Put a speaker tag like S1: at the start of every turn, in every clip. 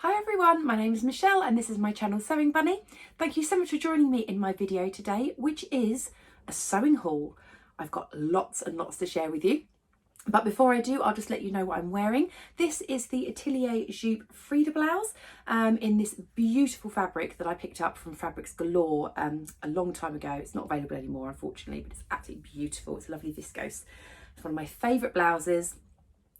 S1: Hi everyone, my name is Michelle and this is my channel Sewing Bunny. Thank you so much for joining me in my video today, which is a sewing haul. I've got lots and lots to share with you. But before I do, I'll just let you know what I'm wearing. This is the Atelier Jupe Frida blouse in this beautiful fabric that I picked up from Fabrics Galore a long time ago. It's not available anymore, unfortunately, but it's absolutely beautiful. It's a lovely viscose. It's one of my favourite blouses.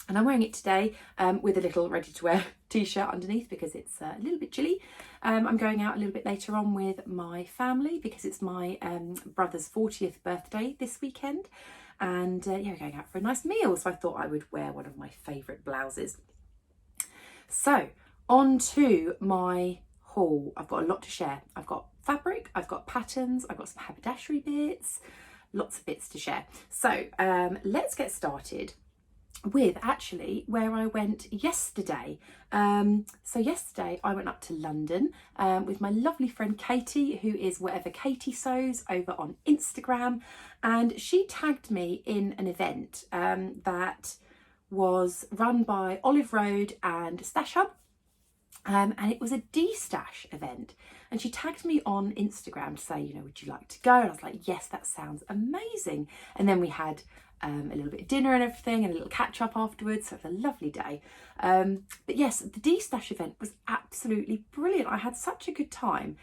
S1: And I'm wearing it today with a little ready-to-wear t-shirt underneath because it's a little bit chilly. I'm going out a little bit later on with my family because it's my brother's 40th birthday this weekend. And yeah, we're going out for a nice meal. So I thought I would wear one of my favourite blouses. So on to my haul. I've got a lot to share. I've got fabric, I've got patterns, I've got some haberdashery bits, lots of bits to share. So let's get started with actually where I went yesterday. So yesterday I went up to London with my lovely friend Katie, who is Whatever Katie Sews over on Instagram, and she tagged me in an event that was run by Olive Road and Destash Hub. And it was a Destash event, and she tagged me on Instagram to say, you know, would you like to go? And I was like, yes, that sounds amazing. And then we had a little bit of dinner and everything and a little catch up afterwards, so it was a lovely day. But yes, the Destash event was absolutely brilliant. I had such a good time.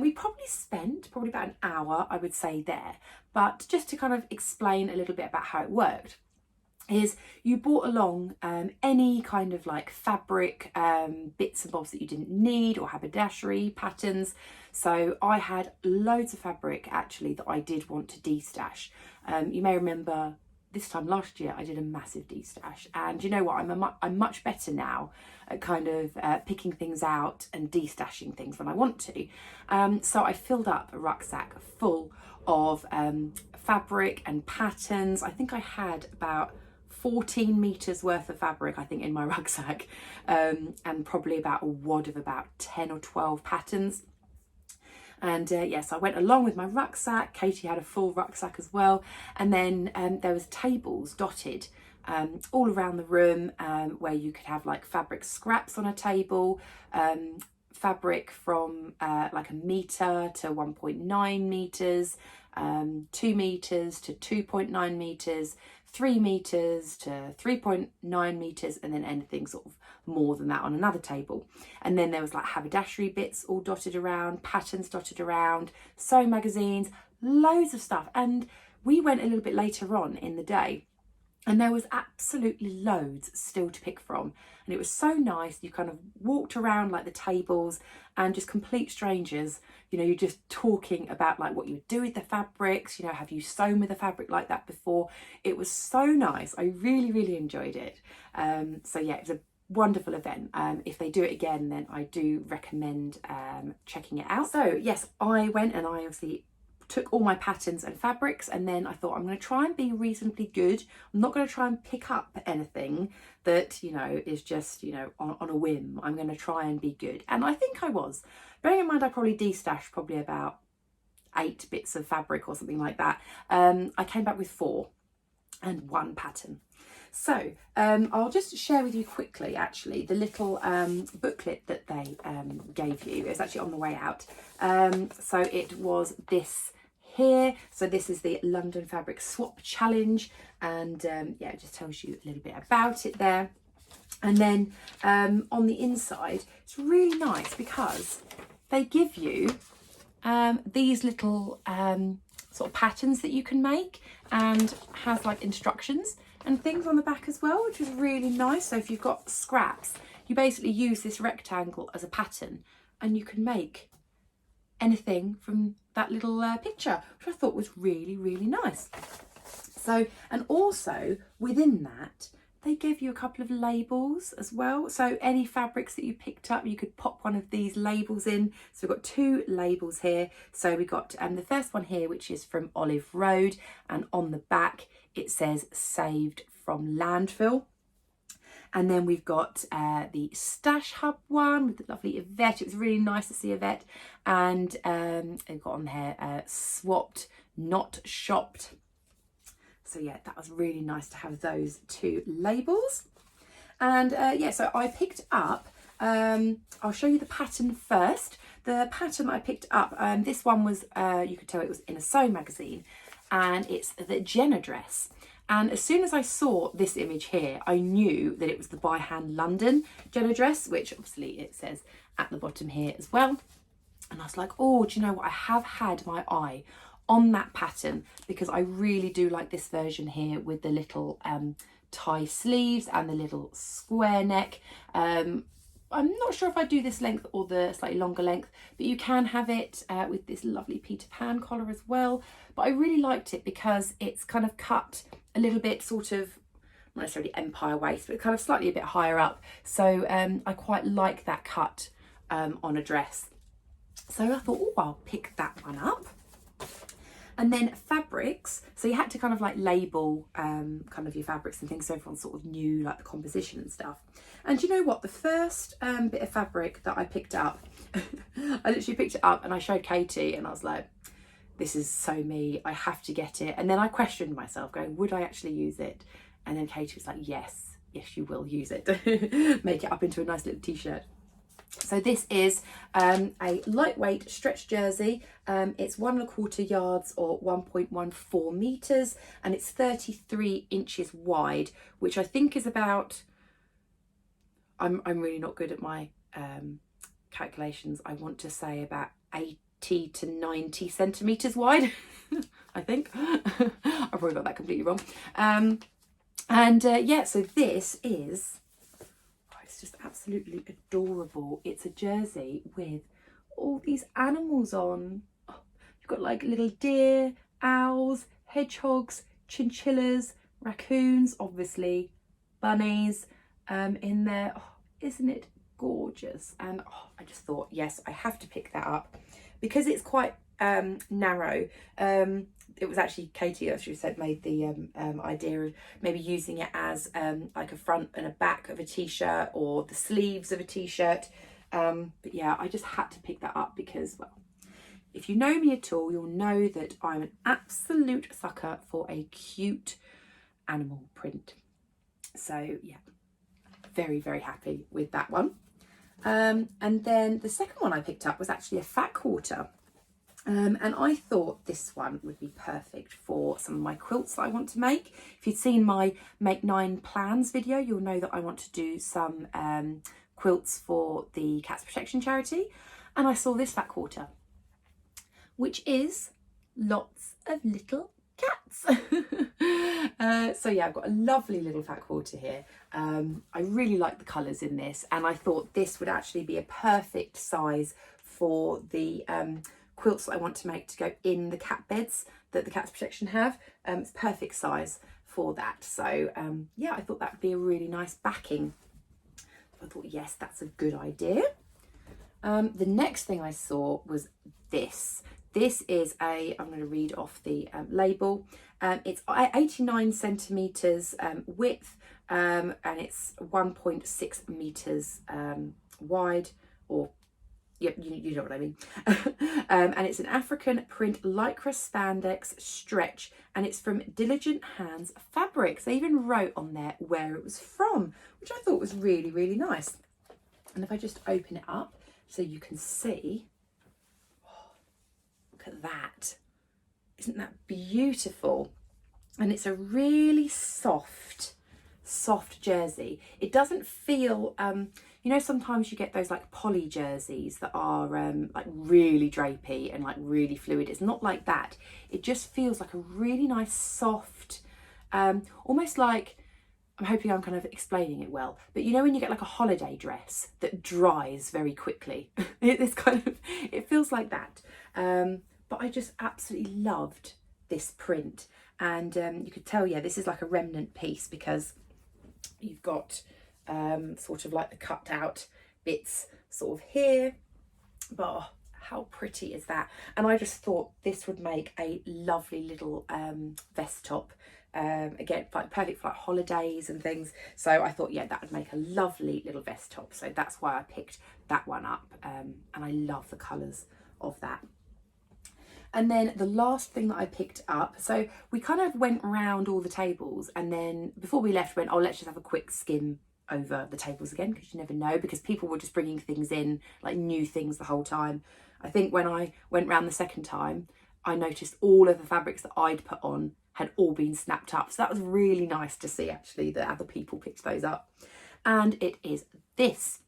S1: We probably spent about an hour, I would say, there, but just to kind of explain a little bit about how it worked is you brought along any kind of like fabric bits and bobs that you didn't need, or haberdashery patterns. So I had loads of fabric actually that I did want to destash. You may remember this time last year I did a massive destash, and you know what, I'm much better now at kind of picking things out and destashing things when I want to. So I filled up a rucksack full of fabric and patterns. I think I had about 14 meters worth of fabric, I think, in my rucksack, and probably about a wad of about 10 or 12 patterns. And yes, I went along with my rucksack. Katie had a full rucksack as well. And then there was tables dotted all around the room where you could have like fabric scraps on a table, fabric from like a metre to 1.9 metres, 2 metres to 2.9 metres, 3 metres to 3.9 metres, and then anything sort of more than that on another table. And then there was like haberdashery bits all dotted around, patterns dotted around, sewing magazines, loads of stuff. And we went a little bit later on in the day, and there was absolutely loads still to pick from. And it was so nice. You kind of walked around like the tables and just complete strangers, you know, you're just talking about like what you would do with the fabrics, you know, have you sewn with a fabric like that before? It was so nice. I really, really enjoyed it. So yeah, it was a wonderful event. If they do it again, then I do recommend checking it out. So yes, I went and I obviously took all my patterns and fabrics, and then I thought I'm going to try and be reasonably good. I'm not going to try and pick up anything that, you know, is just, you know, on a whim. I'm going to try and be good, and I think I was. Bearing in mind I probably destashed probably about 8 bits of fabric or something like that. I came back with 4 and 1 pattern. So I'll just share with you quickly actually the little booklet that they gave you. It's actually on the way out. So it was this here. So this is the London Fabric Swap Challenge, and yeah, it just tells you a little bit about it there. And then on the inside, it's really nice because they give you these little sort of patterns that you can make, and has like instructions and things on the back as well, which is really nice. So if you've got scraps, you basically use this rectangle as a pattern, and you can make anything from that little picture, which I thought was really, really nice. So, and also within that, they give you a couple of labels as well. So any fabrics that you picked up, you could pop one of these labels in. So we've got 2 labels here. So we got the first one here, which is from Olive Road, and on the back it says saved from landfill. And then we've got the Stash Hub one with the lovely Yvette. It was really nice to see Yvette. And they've got on here swapped, not shopped. So yeah, that was really nice to have those 2 labels. And yeah, so I picked up I'll show you the pattern first. The pattern I picked up, this one was, you could tell it was in a sewing magazine, and it's the Jenna dress. And as soon as I saw this image here, I knew that it was the By Hand London Jenna dress, which obviously it says at the bottom here as well. And I was like, oh, do you know what? I have had my eye on that pattern because I really do like this version here with the little tie sleeves and the little square neck. I'm not sure if I do this length or the slightly longer length, but you can have it with this lovely Peter Pan collar as well. But I really liked it because it's kind of cut a little bit sort of, not necessarily empire waist, but kind of slightly a bit higher up. So I quite like that cut on a dress. So I thought, oh, I'll pick that one up. And then fabrics, so you had to kind of like label kind of your fabrics and things so everyone sort of knew like the composition and stuff. And you know what, the first bit of fabric that I picked up, I literally picked it up and I showed Katie and I was like, this is so me, I have to get it. And then I questioned myself going, would I actually use it? And then Katie was like, yes, you will use it. Make it up into a nice little t-shirt. So this is a lightweight stretch jersey. It's 1¼ yards or 1.14 meters, and it's 33 inches wide, which I think is about, I'm really not good at my calculations. I want to say about 80 to 90 centimeters wide. I think I probably got that completely wrong. Yeah, so this is, it's just absolutely adorable. It's a jersey with all these animals on. Oh, you've got like little deer, owls, hedgehogs, chinchillas, raccoons, obviously, bunnies in there. Oh, isn't it gorgeous? And oh, I just thought, yes, I have to pick that up because it's quite narrow. It was actually Katie, as she said, made the idea of maybe using it as like a front and a back of a t-shirt or the sleeves of a t-shirt. But yeah, I just had to pick that up because, well, if you know me at all, you'll know that I'm an absolute sucker for a cute animal print. So yeah, very, very happy with that one. And then the second one I picked up was actually a fat quarter. And I thought this one would be perfect for some of my quilts that I want to make. If you'd seen my Make 9 Plans video, you'll know that I want to do some quilts for the Cats Protection charity. And I saw this fat quarter, which is lots of little cats. So yeah, I've got a lovely little fat quarter here. I really like the colours in this, and I thought this would actually be a perfect size for the quilts that I want to make to go in the cat beds that the Cats Protection have. It's perfect size for that. So yeah, I thought that would be a really nice backing. I thought, yes, that's a good idea. The next thing I saw was this. This is I'm going to read off the label. It's 89 centimetres width, and it's 1.6 metres wide, or yep, you know what I mean. And it's an African print lycra spandex stretch, and it's from Diligent Hands Fabrics. They even wrote on there where it was from, which I thought was really, really nice. And if I just open it up so you can see, oh, look at that. Isn't that beautiful? And it's a really soft jersey. It doesn't feel, you know, sometimes you get those like poly jerseys that are like really drapey and like really fluid. It's not like that. It just feels like a really nice soft, almost like, I'm hoping I'm kind of explaining it well, but you know when you get like a holiday dress that dries very quickly, it's kind of, it feels like that. But I just absolutely loved this print, and you could tell, yeah, this is like a remnant piece because you've got sort of like the cut out bits sort of here, but oh, how pretty is that? And I just thought this would make a lovely little vest top. Again, like perfect for like holidays and things. So I thought, yeah, that would make a lovely little vest top. So that's why I picked that one up. And I love the colours of that. And then the last thing that I picked up, so we kind of went around all the tables, and then before we left, went, oh, let's just have a quick skim over the tables again, because you never know, because people were just bringing things in, like new things the whole time. I think when I went round the second time, I noticed all of the fabrics that I'd put on had all been snapped up. So that was really nice to see, actually, that other people picked those up. And it is this.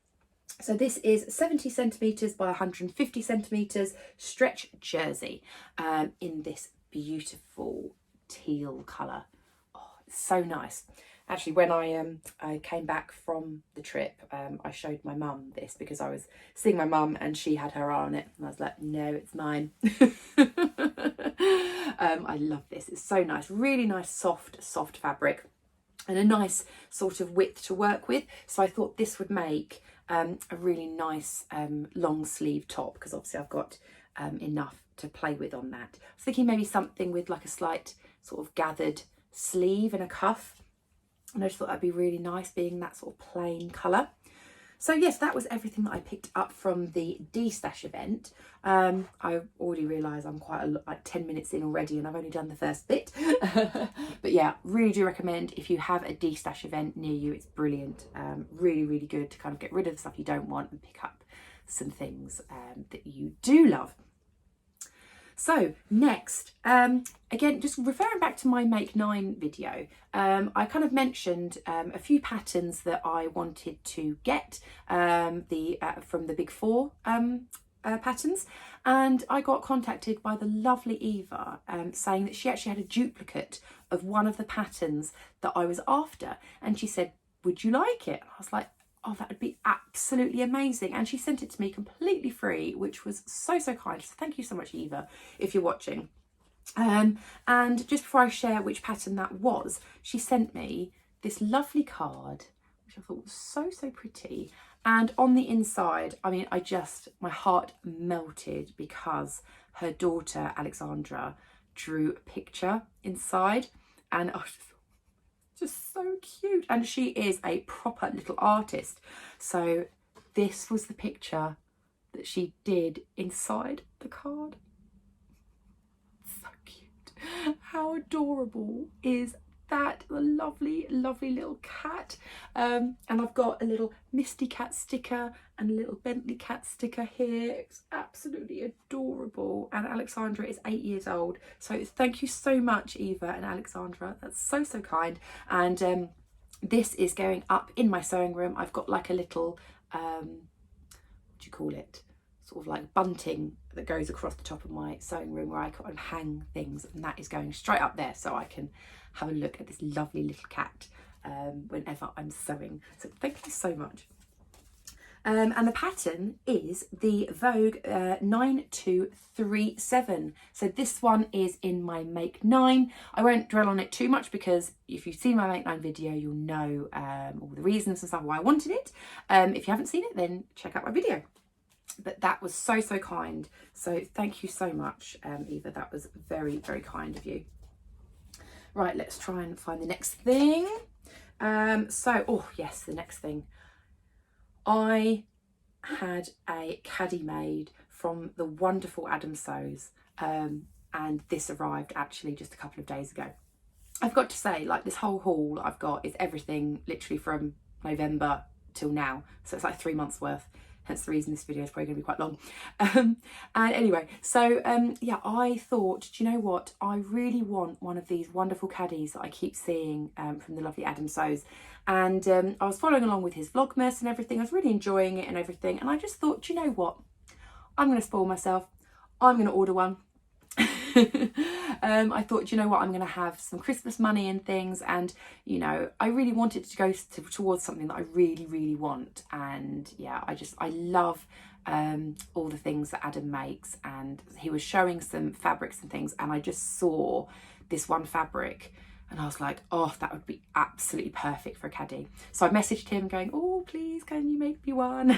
S1: So this is 70 centimetres by 150 centimetres stretch jersey in this beautiful teal colour. Oh, it's so nice. Actually, when I came back from the trip, I showed my mum this because I was seeing my mum and she had her eye on it. And I was like, no, it's mine. I love this. It's so nice. Really nice, soft fabric and a nice sort of width to work with. So I thought this would make a really nice long sleeve top, because obviously I've got enough to play with on that. I was thinking maybe something with like a slight sort of gathered sleeve and a cuff. And I just thought that'd be really nice, being that sort of plain colour. So yes, that was everything that I picked up from the Destash event. I already realise I'm quite like 10 minutes in already and I've only done the first bit. But yeah, really do recommend if you have a Destash event near you. It's brilliant. Really, really good to kind of get rid of the stuff you don't want and pick up some things that you do love. So next, again, just referring back to my Make 9 video, I kind of mentioned a few patterns that I wanted to get from the Big Four patterns, and I got contacted by the lovely Eva saying that she actually had a duplicate of one of the patterns that I was after, and she said, would you like it? And I was like, oh, that would be absolutely amazing. And she sent it to me completely free, which was so, so kind. So thank you so much, Eva, if you're watching. And just before I share which pattern that was, she sent me this lovely card, which I thought was so, so pretty. And on the inside, I mean, my heart melted because her daughter, Alexandra, drew a picture inside. And I was just so cute, and she is a proper little artist. So this was the picture that she did inside the card. So cute. How adorable is that? A lovely, lovely little cat. And I've got a little Misty Cat sticker and a little Bentley Cat sticker here. It's absolutely adorable. And Alexandra is 8 years old. So thank you so much, Eva and Alexandra. That's so, so kind. And this is going up in my sewing room. I've got like a little, what do you call it? Sort of like bunting that goes across the top of my sewing room where I can hang things, and that is going straight up there so I can have a look at this lovely little cat whenever I'm sewing. So thank you so much. And the pattern is the Vogue 9237. So this one is in my Make 9. I won't dwell on it too much because if you've seen my Make 9 video, you'll know all the reasons and stuff why I wanted it. If you haven't seen it, then check out my video. But that was so, so kind. So thank you so much, Eva. That was very, very kind of you. Right, let's try and find the next thing. Oh yes, the next thing. I had a caddy made from the wonderful Adam Sews, and this arrived actually just a couple of days ago. I've got to say, like, this whole haul I've got is everything literally from November till now. So it's like 3 months worth. Hence the reason this video is probably going to be quite long. And anyway, so yeah, I thought, do you know what? I really want one of these wonderful caddies that I keep seeing from the lovely Adam Sews. And I was following along with his Vlogmas and everything. I was really enjoying it and everything. And I just thought, do you know what? I'm going to spoil myself. I'm going to order one. I thought, you know what, I'm going to have some Christmas money and things, and you know, I really wanted to go towards something that I really, really want. And yeah, I love all the things that Adam makes, and he was showing some fabrics and things, and I just saw this one fabric and I was like, oh, that would be absolutely perfect for a caddy. So I messaged him going, oh, please, can you make me one?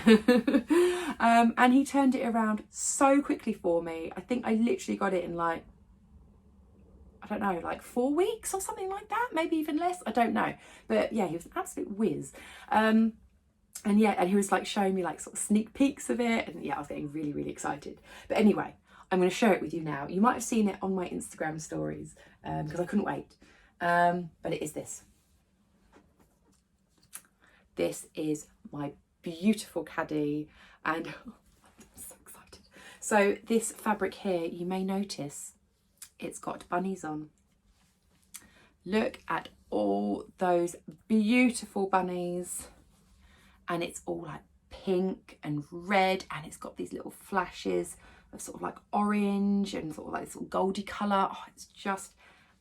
S1: And he turned it around so quickly for me. I think I literally got it in like, I don't know, like 4 weeks or something like that, maybe even less, I don't know. But yeah, he was an absolute whiz. And yeah, and he was like showing me like sort of sneak peeks of it, and yeah, I was getting really, really excited. But anyway, I'm going to share it with you now. You might have seen it on my Instagram stories because I couldn't wait. But it is this. this is my beautiful caddy, and I'm so excited. So this fabric here, you may notice it's got bunnies on. Look at all those beautiful bunnies, and it's all like pink and red, and it's got these little flashes of sort of like orange and sort of like sort of goldy colour. Oh, it's just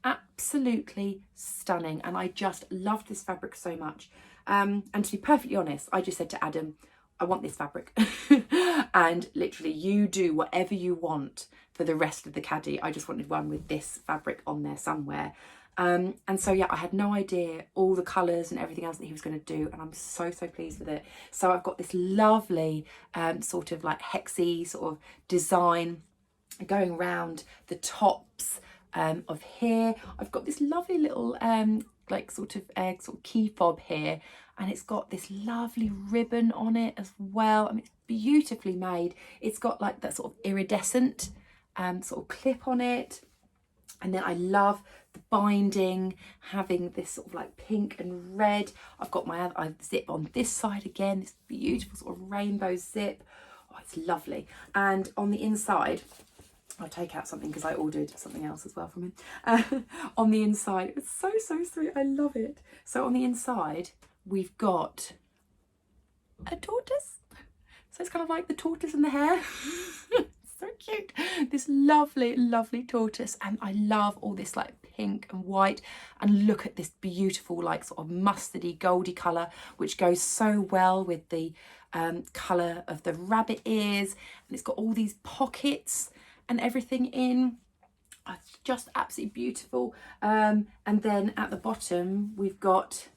S1: absolutely stunning, and I just love this fabric so much. And to be perfectly honest, I just said to Adam, I want this fabric. And literally, you do whatever you want for the rest of the caddy. I just wanted one with this fabric on there somewhere. And so yeah, I had no idea all the colours and everything else that he was going to do, and I'm so pleased with it. So I've got this lovely sort of like hexy sort of design going around the tops of here. I've got this lovely little like sort of key fob here, and it's got this lovely ribbon on it as well. I mean, it's beautifully made. It's got like that sort of iridescent sort of clip on it. And then I love the binding, having this sort of like pink and red. I've got my zip on this side again, this beautiful sort of rainbow zip. Oh, it's lovely. And on the inside, I'll take out something because I ordered something else as well from him. On the inside, it's so sweet. I love it. So on the inside, we've got a tortoise. So it's kind of like the tortoise and the hare. So cute. This lovely tortoise, and I love all this like pink and white, and look at this beautiful like sort of mustardy goldy colour, which goes so well with the colour of the rabbit ears, and it's got all these pockets and everything in. It's just absolutely beautiful. And then at the bottom we've got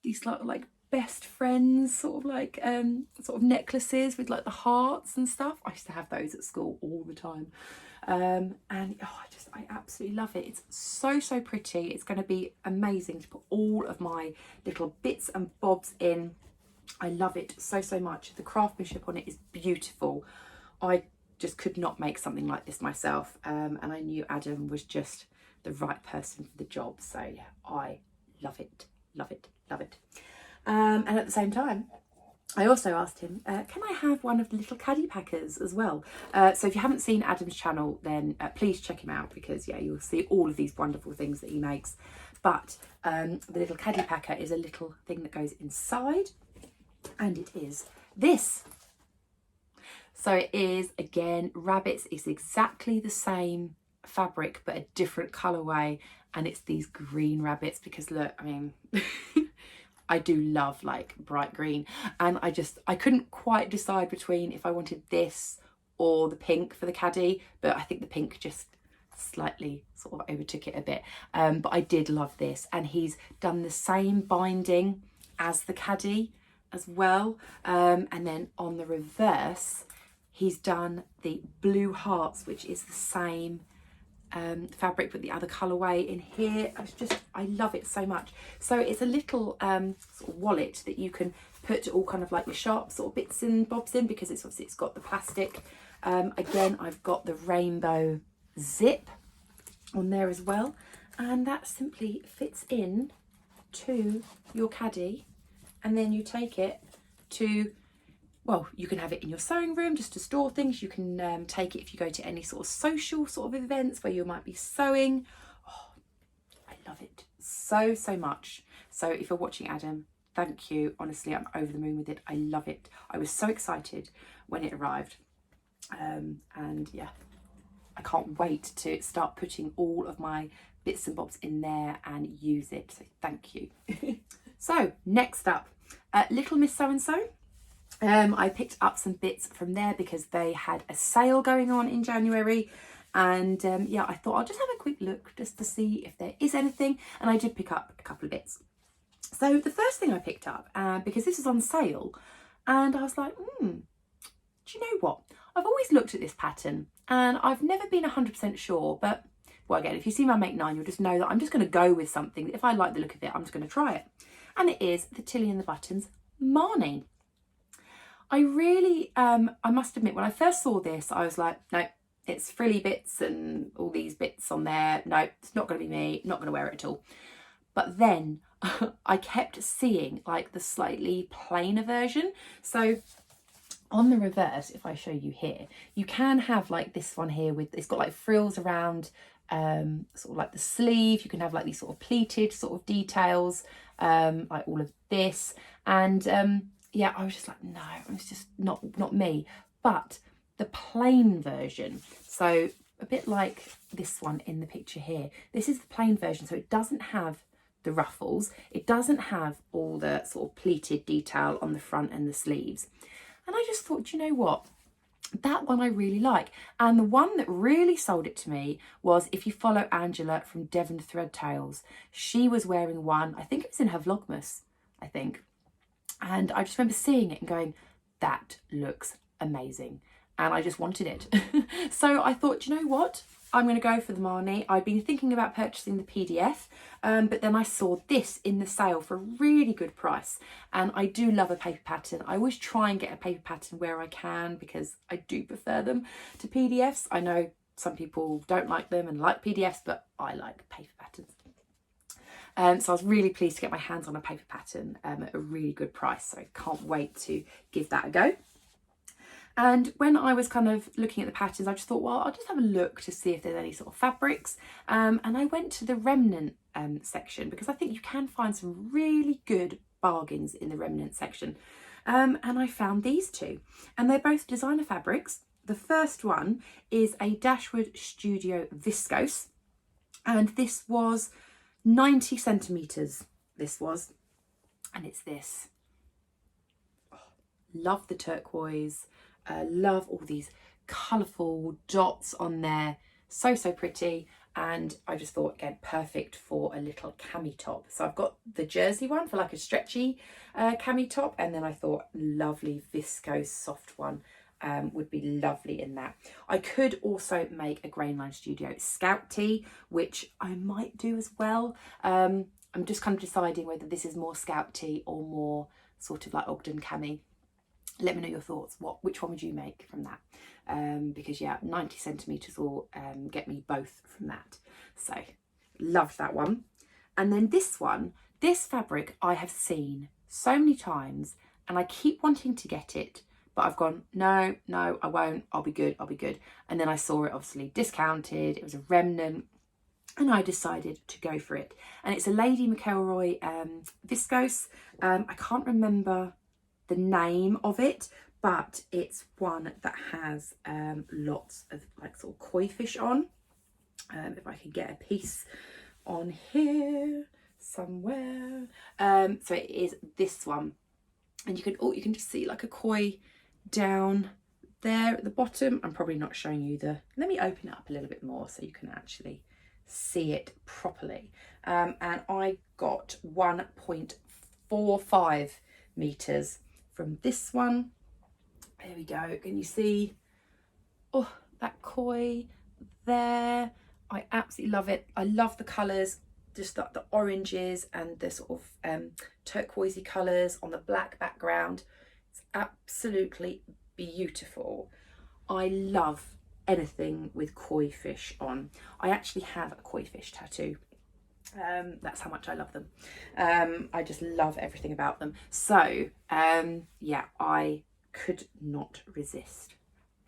S1: these like best friends sort of necklaces with like the hearts and stuff. I used to have those at school all the time. And oh, I absolutely love it. It's so pretty. It's going to be amazing to put all of my little bits and bobs in. I love it so much. The craftsmanship on it is beautiful. I just could not make something like this myself, and I knew Adam was just the right person for the job. So yeah, I love it. And at the same time, I also asked him, can I have one of the little Caddy Packers as well? So if you haven't seen Adam's channel, then please check him out, because yeah, you'll see all of these wonderful things that he makes. But the little Caddy Packer is a little thing that goes inside, and it is this. So it is, again, rabbits. It's exactly the same fabric, but a different colourway, and it's these green rabbits, because look, I mean, I do love like bright green, and I couldn't quite decide between if I wanted this or the pink for the caddy, but I think the pink just slightly sort of overtook it a bit. But I did love this, and he's done the same binding as the caddy as well. And then on the reverse, he's done the blue hearts, which is the same fabric but the other colourway in here. I love it so much. So it's a little sort of wallet that you can put all kind of like your sharp sort of bits and bobs in, because it's obviously, it's got the plastic. Again, I've got the rainbow zip on there as well, and that simply fits in to your caddy, and then you take it to, well, you can have it in your sewing room just to store things. You can take it if you go to any sort of social sort of events where you might be sewing. Oh, I love it so much. So if you're watching, Adam, thank you. Honestly, I'm over the moon with it. I love it. I was so excited when it arrived. And yeah, I can't wait to start putting all of my bits and bobs in there and use it. So thank you. So next up, Little Miss So-and-so. I picked up some bits from there because they had a sale going on in January, and yeah, I thought I'll just have a quick look just to see if there is anything, and I did pick up a couple of bits. So the first thing I picked up, because this is on sale, and I was like, do you know what? I've always looked at this pattern and I've never been 100% sure, but well, again, if you see my Make 9, you'll just know that I'm just going to go with something. If I like the look of it, I'm just going to try it. And it is the Tilly and the Buttons Marnie. I really, I must admit, when I first saw this, I was like, no, it's frilly bits and all these bits on there. No, it's not going to be me, not going to wear it at all. But then I kept seeing like the slightly plainer version. So on the reverse, if I show you here, you can have like this one here with, it's got like frills around sort of like the sleeve. You can have like these sort of pleated sort of details, like all of this. And yeah, I was just like, no, it's just not me. But the plain version, so a bit like this one in the picture here, this is the plain version. So it doesn't have the ruffles. It doesn't have all the sort of pleated detail on the front and the sleeves. And I just thought, you know what? That one I really like. And the one that really sold it to me was, if you follow Angela from Devon Thread Tales, she was wearing one, I think it was in her Vlogmas, I think. And I just remember seeing it and going, that looks amazing. And I just wanted it. So I thought, you know what? I'm going to go for the Marnie. I'd been thinking about purchasing the PDF, but then I saw this in the sale for a really good price. And I do love a paper pattern. I always try and get a paper pattern where I can, because I do prefer them to PDFs. I know some people don't like them and like PDFs, but I like paper patterns. So I was really pleased to get my hands on a paper pattern at a really good price. So I can't wait to give that a go. And when I was kind of looking at the patterns, I just thought, well, I'll just have a look to see if there's any sort of fabrics. And I went to the Remnant section, because I think you can find some really good bargains in the Remnant section. And I found these two, and they're both designer fabrics. The first one is a Dashwood Studio Viscose, and this was 90 centimetres, this was, and it's this. Oh, love the turquoise. Love all these colourful dots on there, so pretty. And I just thought, again, perfect for a little cami top. So I've got the Jersey one for like a stretchy cami top, and then I thought lovely viscose soft one would be lovely in that. I could also make a Grainline Studio Scout tee, which I might do as well. I'm just kind of deciding whether this is more Scout tee or more sort of like Ogden cami. Let me know your thoughts. Which one would you make from that? Because yeah, 90 centimetres will get me both from that. So loved that one. And then this one, this fabric I have seen so many times, and I keep wanting to get it, but I've gone, no, I won't. I'll be good. And then I saw it obviously discounted. It was a Remnant, and I decided to go for it. And it's a Lady McElroy viscose. I can't remember the name of it, but it's one that has lots of like sort of koi fish on. If I can get a piece on here somewhere. So it is this one, and you can just see like a koi down there at the bottom. I'm probably not showing you let me open it up a little bit more so you can actually see it properly. And I got 1.45 meters from this one. There we go. Can you see? Oh, that koi there. I absolutely love it. I love the colours, just the oranges and the sort of turquoisey colours on the black background. It's absolutely beautiful. I love anything with koi fish on. I actually have a koi fish tattoo. That's how much I love them. I just love everything about them. So yeah, I could not resist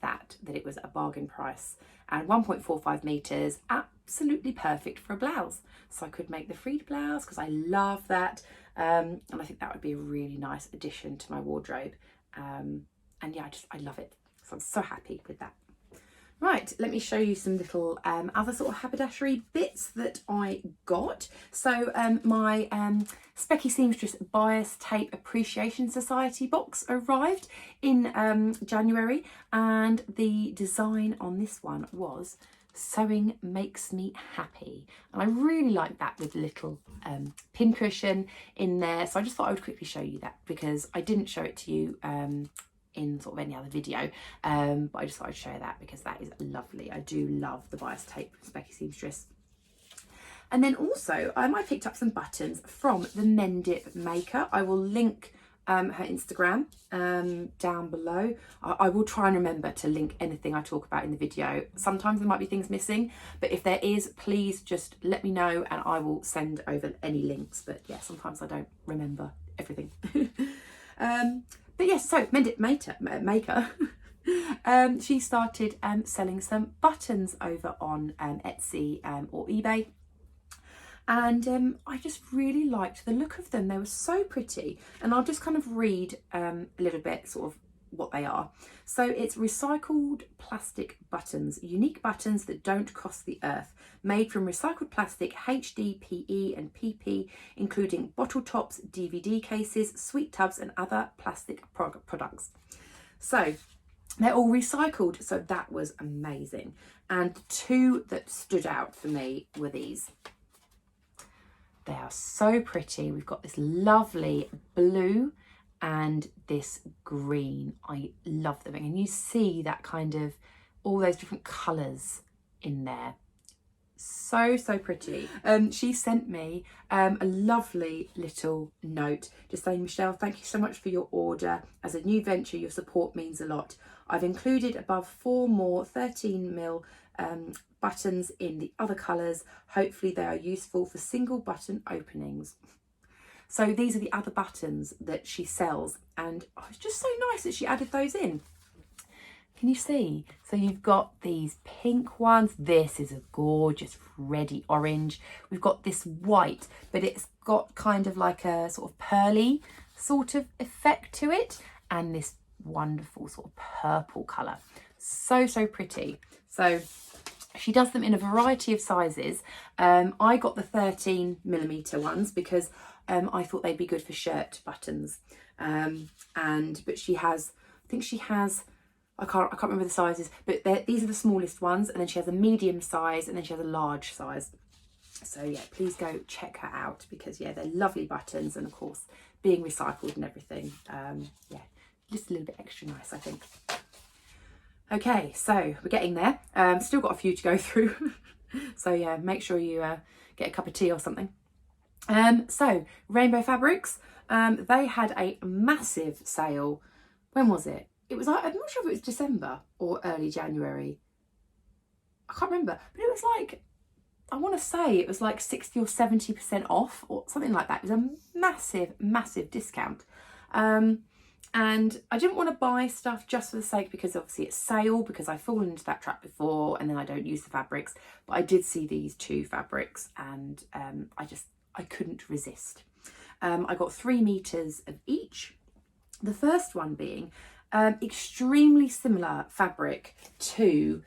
S1: that it was a bargain price, and 1.45 meters, absolutely perfect for a blouse. So I could make the freed blouse, because I love that, and I think that would be a really nice addition to my wardrobe. And yeah, I love it. So I'm so happy with that. Right, let me show you some little other sort of haberdashery bits that I got. So my Specky Seamstress Bias Tape Appreciation Society box arrived in January, and the design on this one was "Sewing Makes Me Happy," and I really like that with the little pin cushion in there. So I just thought I would quickly show you that, because I didn't show it to you in sort of any other video, but I just thought I'd show you that because that is lovely. I do love the bias tape Specky Seamstress. And then also I picked up some buttons from the Mend It Maker. I will link her Instagram down below. I will try and remember to link anything I talk about in the video. Sometimes there might be things missing, but if there is, please just let me know and I will send over any links. But yeah, sometimes I don't remember everything. But yes, so Mendit Maker, she started selling some buttons over on Etsy or eBay. And I just really liked the look of them. They were so pretty. And I'll just kind of read a little bit sort of what they are. So it's recycled plastic buttons, unique buttons that don't cost the earth, made from recycled plastic, HDPE and PP, including bottle tops, DVD cases, sweet tubs and other plastic products. So they're all recycled. So that was amazing. And two that stood out for me were these. They are so pretty. We've got this lovely blue and this green. I love them. And you see that kind of, all those different colours in there. So, so pretty. She sent me a lovely little note just saying, Michelle, thank you so much for your order. As a new venture, your support means a lot. I've included above 4 more 13mm buttons in the other colours. Hopefully they are useful for single button openings. So these are the other buttons that she sells, and it's just so nice that she added those in. Can you see? So you've got these pink ones. This is a gorgeous reddy orange. We've got this white, but it's got kind of like a sort of pearly sort of effect to it, and this wonderful sort of purple colour. So, so pretty. So she does them in a variety of sizes. I got the 13mm ones because I thought they'd be good for shirt buttons. But she has, I think she has, I can't remember the sizes, but these are the smallest ones, and then she has a medium size, and then she has a large size. So yeah, please go check her out because yeah, they're lovely buttons, and of course being recycled and everything. Yeah, just a little bit extra nice, I think. Okay, so we're getting there. Still got a few to go through. So yeah, make sure you get a cup of tea or something. So Rainbow Fabrics, they had a massive sale. When was it? It was, I'm not sure if it was December or early January. I can't remember, but it was like, I want to say it was like 60 or 70% off or something like that. It was a massive, massive discount. And I didn't want to buy stuff just for the sake, because obviously it's sale, because I've fallen into that trap before and then I don't use the fabrics. But I did see these two fabrics and I couldn't resist. I got 3 meters of each. The first one being extremely similar fabric to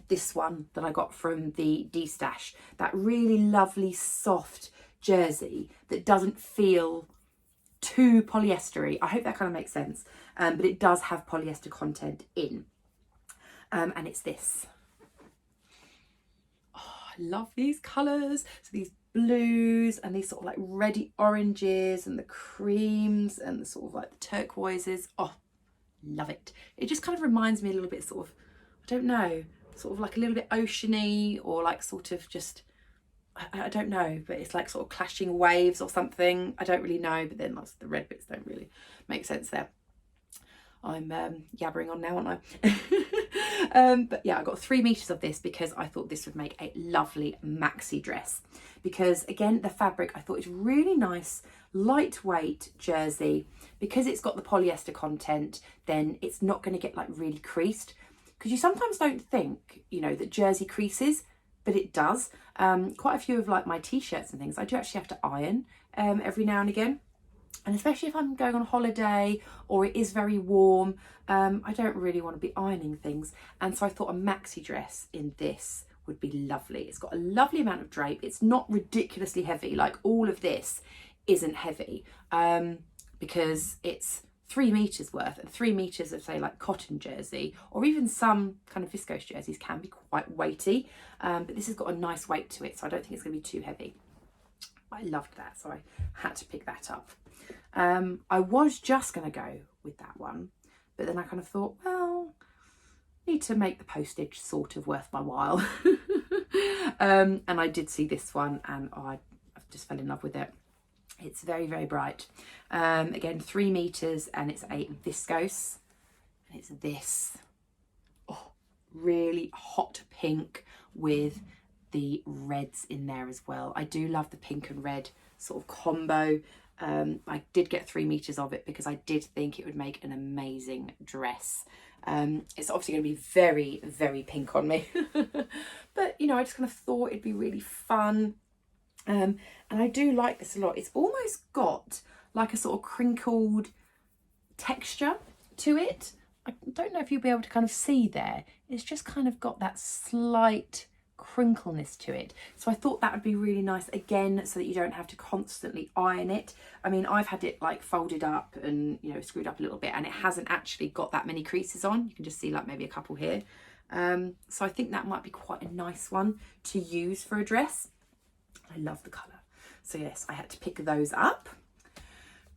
S1: this one that I got from the Destash. That really lovely soft jersey that doesn't feel too polyestery. I hope that kind of makes sense. But it does have polyester content in. And it's this. Oh, I love these colours. So these blues and these sort of like reddy oranges and the creams and the sort of like the turquoises. Oh, love it. It just kind of reminds me a little bit sort of, I don't know, sort of like a little bit oceany, or like sort of just, I don't know, but it's like sort of clashing waves or something. I don't really know, but then lots of the red bits don't really make sense there. I'm yabbering on now, aren't I? But yeah, I got 3 meters of this because I thought this would make a lovely maxi dress. Because again, the fabric I thought is really nice, lightweight jersey. Because it's got the polyester content, then it's not going to get like really creased. Because you sometimes don't think, you know, that jersey creases, but it does. Quite a few of like my t-shirts and things, I do actually have to iron every now and again. And especially if I'm going on holiday or it is very warm, I don't really want to be ironing things. And so I thought a maxi dress in this would be lovely. It's got a lovely amount of drape. It's not ridiculously heavy. Like all of this isn't heavy because it's 3 meters worth, and 3 meters of say like cotton jersey, or even some kind of viscose jerseys can be quite weighty. But this has got a nice weight to it, so I don't think it's going to be too heavy. I loved that, so I had to pick that up. I was just going to go with that one, but then I kind of thought, well, need to make the postage sort of worth my while. And I did see this one and I just fell in love with it. It's very, very bright. Again, 3 meters, and it's a viscose. And it's this really hot pink with the reds in there as well. I do love the pink and red sort of combo. I did get 3 meters of it because I did think it would make an amazing dress. It's obviously going to be very, very pink on me. But, you know, I just kind of thought it'd be really fun. And I do like this a lot. It's almost got like a sort of crinkled texture to it. I don't know if you'll be able to kind of see there. It's just kind of got that slight crinkleness to it. So I thought that would be really nice again, so that you don't have to constantly iron it. I mean, I've had it like folded up and, you know, screwed up a little bit, and it hasn't actually got that many creases on. You can just see like maybe a couple here. So I think that might be quite a nice one to use for a dress. I love the colour. So yes, I had to pick those up.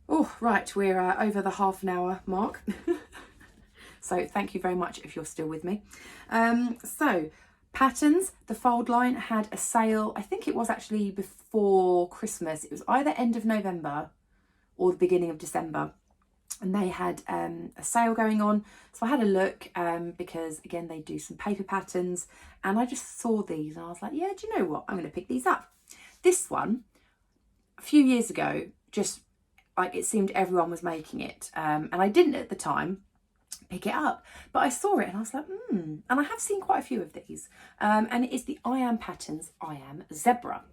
S1: Oh, right, we're over the half an hour mark. So thank you very much if you're still with me. So patterns, the Fold line had a sale. I think it was actually before Christmas. It was either end of November or the beginning of December. And they had a sale going on. So I had a look because, again, they do some paper patterns. And I just saw these and I was like, yeah, do you know what? I'm going to pick these up. This one, a few years ago, just like it seemed everyone was making it. And I didn't at the time pick it up, but I saw it and I was like, and I have seen quite a few of these. And it is the I Am Patterns I Am Zebra,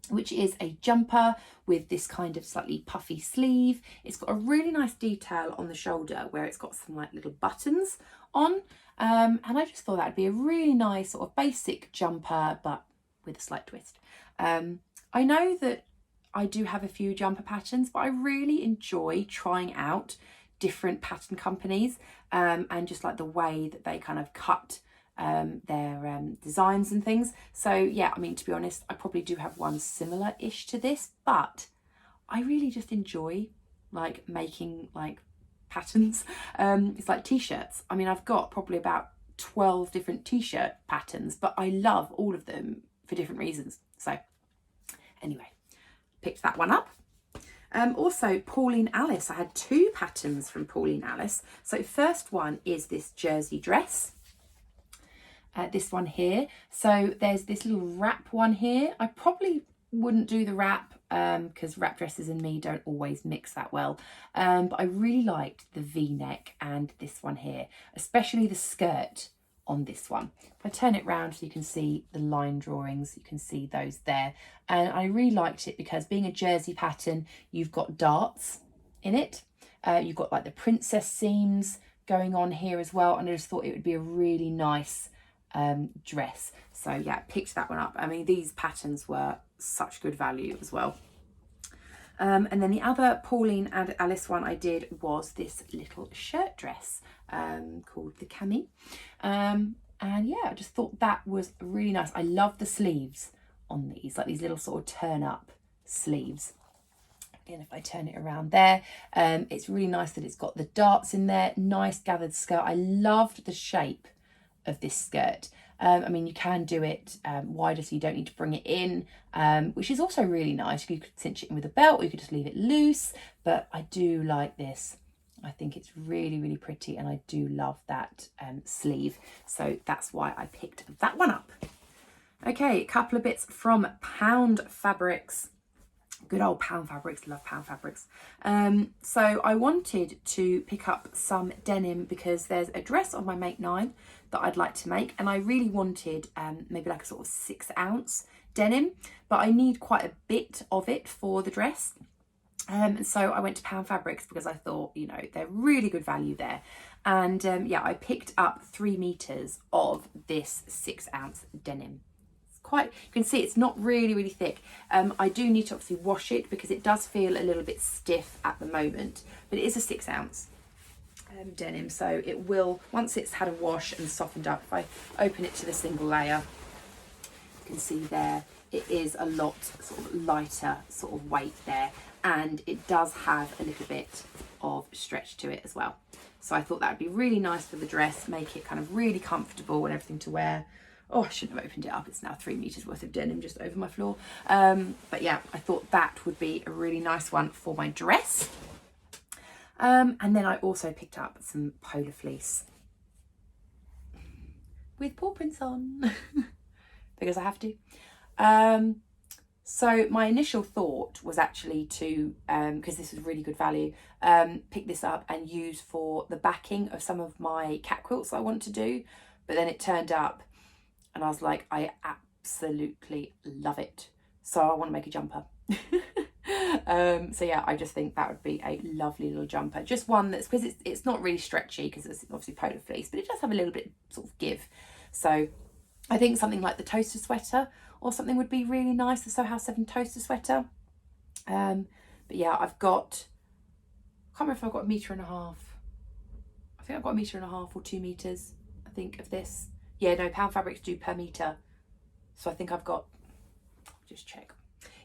S1: which is a jumper with this kind of slightly puffy sleeve. It's got a really nice detail on the shoulder where it's got some like little buttons on. And I just thought that'd be a really nice sort of basic jumper, but with a slight twist. I know that I do have a few jumper patterns, but I really enjoy trying out different pattern companies and just like the way that they kind of cut their designs and things. So yeah, I mean, to be honest, I probably do have one similar-ish to this, but I really just enjoy like making like patterns. It's like t-shirts. I mean, I've got probably about 12 different t-shirt patterns, but I love all of them for different reasons. So anyway, picked that one up. Also, Pauline Alice. I had 2 patterns from Pauline Alice. So first one is this jersey dress. This one here. So there's this little wrap one here. I probably wouldn't do the wrap because wrap dresses and me don't always mix that well. But I really liked the V-neck and this one here, especially the skirt on this one. If I turn it round so you can see the line drawings, you can see those there. And I really liked it because being a jersey pattern, you've got darts in it. You've got like the princess seams going on here as well. And I just thought it would be a really nice dress. So yeah, picked that one up. I mean, these patterns were such good value as well. And then the other Pauline and Alice one I did was this little shirt dress called the Cami. And yeah, I just thought that was really nice. I love the sleeves on these, like these little sort of turn up sleeves. Again, if I turn it around there, it's really nice that it's got the darts in there, nice gathered skirt. I loved the shape of this skirt. I mean, you can do it wider so you don't need to bring it in, which is also really nice. You could cinch it in with a belt or you could just leave it loose, but I do like this. I think it's really, really pretty, and I do love that sleeve. So that's why I picked that one up. Okay, a couple of bits from Pound Fabrics. Good old Pound Fabrics, love Pound Fabrics. So I wanted to pick up some denim because there's a dress on my Make 9 that I'd like to make, and I really wanted maybe like a sort of 6 ounce denim, but I need quite a bit of it for the dress. And so I went to Pound Fabrics because I thought, you know, they're really good value there. And yeah, I picked up 3 meters of this 6 ounce denim. Quite, you can see it's not really, really thick. I do need to obviously wash it because it does feel a little bit stiff at the moment, but it is a 6 ounce denim, so it will, once it's had a wash and softened up, if I open it to the single layer, you can see there it is a lot sort of lighter sort of weight there, and it does have a little bit of stretch to it as well. So I thought that would be really nice for the dress, make it kind of really comfortable and everything to wear. Oh, I shouldn't have opened it up. It's now 3 meters worth of denim just over my floor. But yeah, I thought that would be a really nice one for my dress. And then I also picked up some polar fleece with paw prints on because I have to. So my initial thought was actually to, because this was really good value, pick this up and use for the backing of some of my cat quilts I want to do. But then it turned up and I was like, I absolutely love it. So I want to make a jumper. So yeah, I just think that would be a lovely little jumper. Just one that's, because it's not really stretchy because it's obviously polar fleece, but it does have a little bit sort of give. So I think something like the toaster sweater or something would be really nice, the Soho House 7 toaster sweater. But yeah, I can't remember if I've got 1.5 meters. I think I've got 1.5 meters or 2 meters, I think, of this. Yeah, no, Pound Fabrics do per meter. So I think I've got, just check.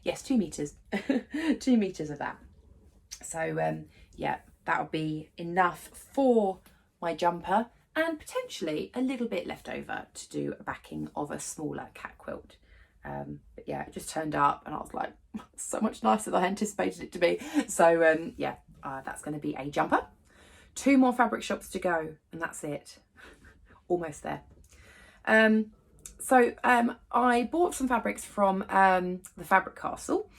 S1: Yes, 2 meters, 2 meters of that. So yeah, that'll be enough for my jumper and potentially a little bit left over to do a backing of a smaller cat quilt. But yeah, it just turned up and I was like, so much nicer than I anticipated it to be. So yeah, that's going to be a jumper. 2 more fabric shops to go and that's it. Almost there. So I bought some fabrics from the Fabric Castle.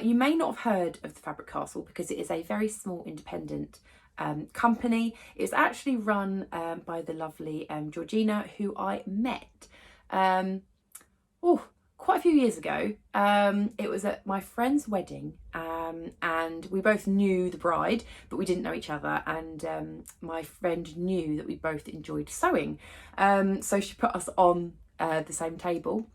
S1: You may not have heard of the Fabric Castle because it is a very small independent company. It's actually run by the lovely Georgina, who I met quite a few years ago. It was at my friend's wedding and we both knew the bride, but we didn't know each other, and my friend knew that we both enjoyed sewing. So she put us on the same table,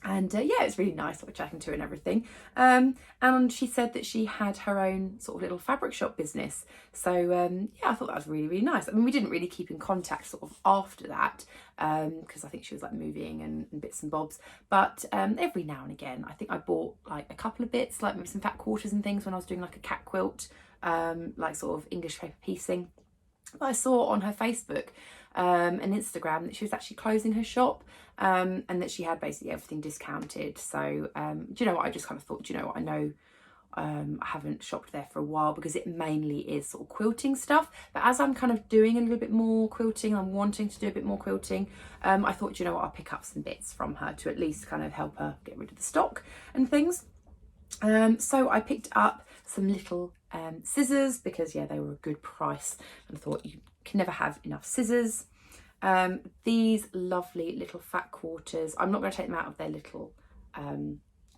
S1: and yeah, it's really nice sort of chatting to her and everything. And she said that she had her own sort of little fabric shop business. So yeah, I thought that was really, really nice. I mean, we didn't really keep in contact sort of after that because I think she was like moving and bits and bobs. But every now and again, I think I bought like a couple of bits, like maybe some fat quarters and things when I was doing like a cat quilt, like sort of English paper piecing. But I saw on her Facebook and Instagram that she was actually closing her shop, and that she had basically everything discounted. So do you know what, I just kind of thought, do you know what, I know I haven't shopped there for a while because it mainly is sort of quilting stuff, but as I'm kind of doing a little bit more quilting, I'm wanting to do a bit more quilting, I thought, do you know what, I'll pick up some bits from her to at least kind of help her get rid of the stock and things. So I picked up some little scissors because yeah, they were a good price, and I thought you can never have enough scissors. These lovely little fat quarters, I'm not going to take them out of their little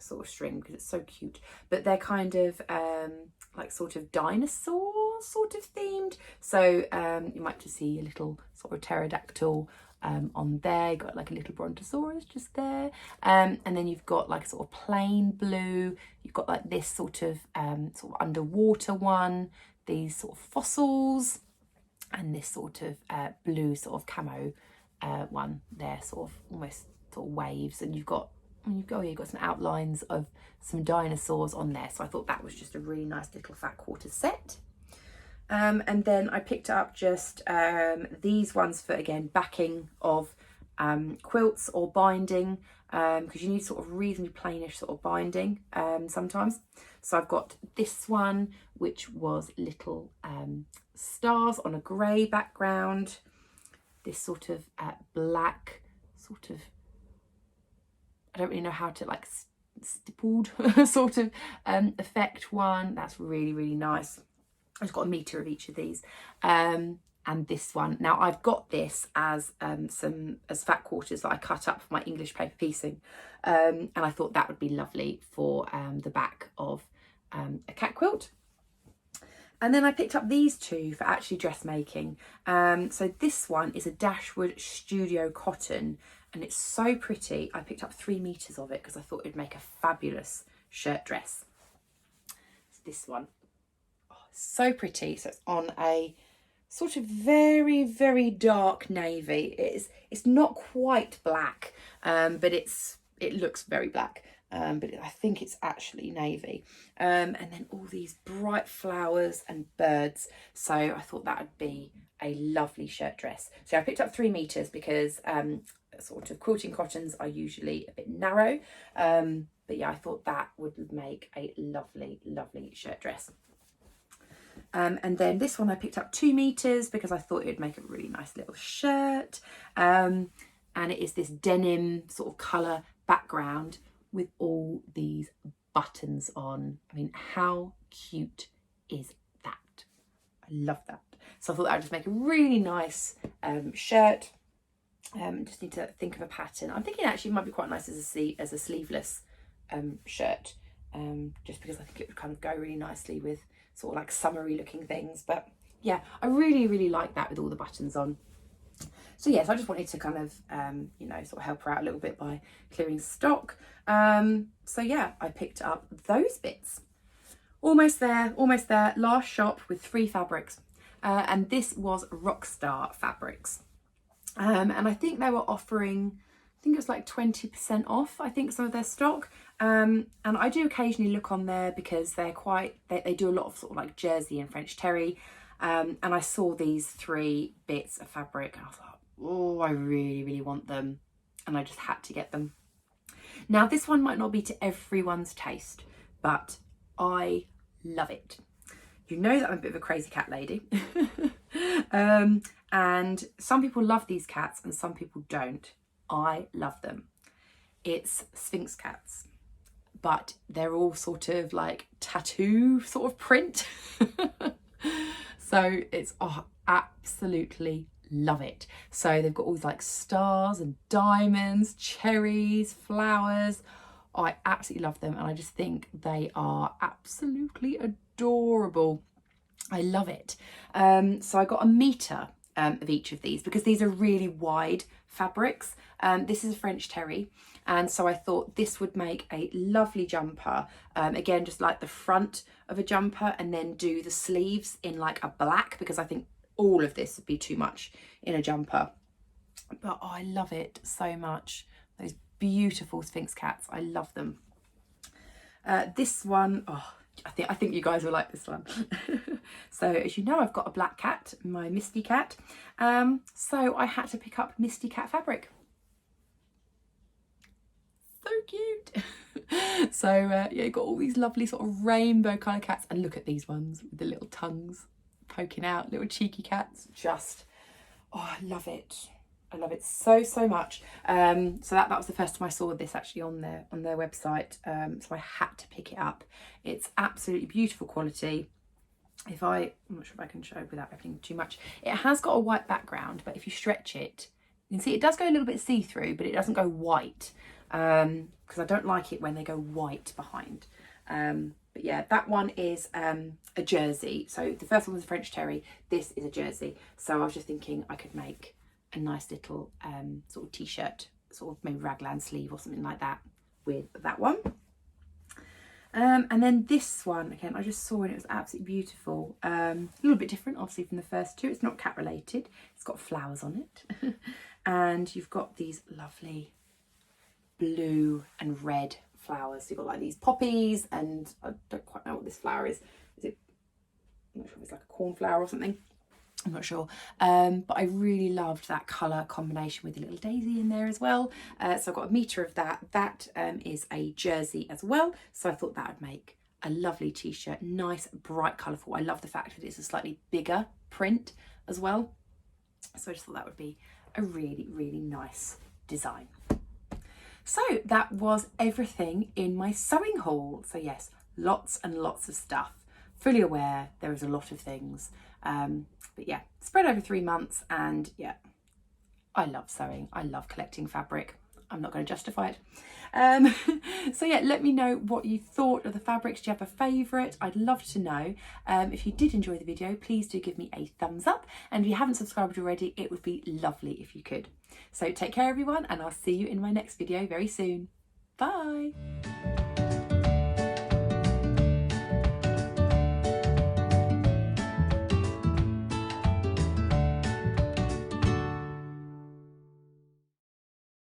S1: sort of string because it's so cute, but they're kind of like sort of dinosaur sort of themed. So you might just see a little sort of pterodactyl on there, got like a little brontosaurus just there, and then you've got like a sort of plain blue, you've got like this sort of underwater one, these sort of fossils, and this sort of blue sort of camo one there, sort of almost sort of waves, and you've got some outlines of some dinosaurs on there. So I thought that was just a really nice little fat quarter set. And then I picked up just these ones for, again, backing of quilts or binding, because you need sort of reasonably plainish sort of binding sometimes. So I've got this one, which was little stars on a grey background, this sort of black sort of, I don't really know how to, like, stippled sort of effect one. That's really, really nice. I've got 1 meter of each of these, and this one. Now I've got this as fat quarters that I cut up for my English paper piecing, and I thought that would be lovely for the back of a cat quilt. And then I picked up these two for actually dressmaking. So this one is a Dashwood Studio Cotton, and it's so pretty. I picked up 3 meters of it because I thought it'd make a fabulous shirt dress. It's this one. So pretty. So it's on a sort of very, very dark navy. It's not quite black, but it looks very black, but I think it's actually navy, and then all these bright flowers and birds. So I thought that would be a lovely shirt dress. So I picked up 3 meters because sort of quilting cottons are usually a bit narrow. But yeah, I thought that would make a lovely, lovely shirt dress. And then this one I picked up 2 meters because I thought it would make a really nice little shirt. And it is this denim sort of colour background with all these buttons on. I mean, how cute is that? I love that. So I thought that would just make a really nice shirt. Just need to think of a pattern. I'm thinking actually it might be quite nice as a sleeveless shirt, just because I think it would kind of go really nicely with sort of like summery looking things. But yeah, I really, really like that with all the buttons on. So yes, I just wanted to kind of, you know, sort of help her out a little bit by clearing stock. So yeah, I picked up those bits. Almost there, almost there. Last shop with 3 fabrics. And this was Rockstar Fabrics. And I think they were offering, I think it was like 20% off, I think, some of their stock. And I do occasionally look on there because they're they do a lot of sort of like jersey and French terry. And I saw these 3 bits of fabric and I thought, oh, I really, really want them. And I just had to get them. Now, this one might not be to everyone's taste, but I love it. You know that I'm a bit of a crazy cat lady. And some people love these cats and some people don't. I love them. It's Sphinx cats, but they're all sort of like tattoo sort of print. So it's, oh, absolutely love it. So they've got all these like stars and diamonds, cherries, flowers. I absolutely love them and I just think they are absolutely adorable. I love it. So I got a metre of each of these because these are really wide fabrics. This is a French terry, and so I thought this would make a lovely jumper. Again, just like the front of a jumper, and then do the sleeves in like a black, because I think all of this would be too much in a jumper. But I love it so much. Those beautiful Sphinx cats, I love them. This one, oh, I think you guys will like this one. So as you know, I've got a black cat, my Misty Cat. So I had to pick up Misty Cat fabric. So cute. So yeah, you've got all these lovely sort of rainbow colour cats, and look at these ones with the little tongues poking out, little cheeky cats. Just, oh, I love it. I love it so, so much. So that was the first time I saw this actually on their website. So I had to pick it up. It's absolutely beautiful quality. I'm not sure if I can show without opening too much. It has got a white background, but if you stretch it, you can see it does go a little bit see-through, but it doesn't go white. Because I don't like it when they go white behind. But yeah, that one is a jersey. So the first one was a French terry. This is a jersey. So I was just thinking I could make a nice little sort of t-shirt, sort of maybe raglan sleeve or something like that with that one. And then this one, again, I just saw and it was absolutely beautiful. A little bit different, obviously, from the first 2. It's not cat related. It's got flowers on it. And you've got these lovely blue and red flowers. So you've got like these poppies, and I don't quite know what this flower is. I'm not sure if it's like a cornflower or something. I'm not sure, but I really loved that colour combination with a little daisy in there as well. So I've got a metre of that. That is a jersey as well. So I thought that would make a lovely t-shirt, nice, bright, colourful. I love the fact that it's a slightly bigger print as well. So I just thought that would be a really, really nice design. So that was everything in my sewing haul. So yes, lots and lots of stuff. Fully aware there is a lot of things. But yeah, spread over 3 months, and yeah, I love sewing. I love collecting fabric. I'm not going to justify it. So yeah, let me know what you thought of the fabrics. Do you have a favourite? I'd love to know. If you did enjoy the video, please do give me a thumbs up. And if you haven't subscribed already, it would be lovely if you could. So take care, everyone, and I'll see you in my next video very soon. Bye.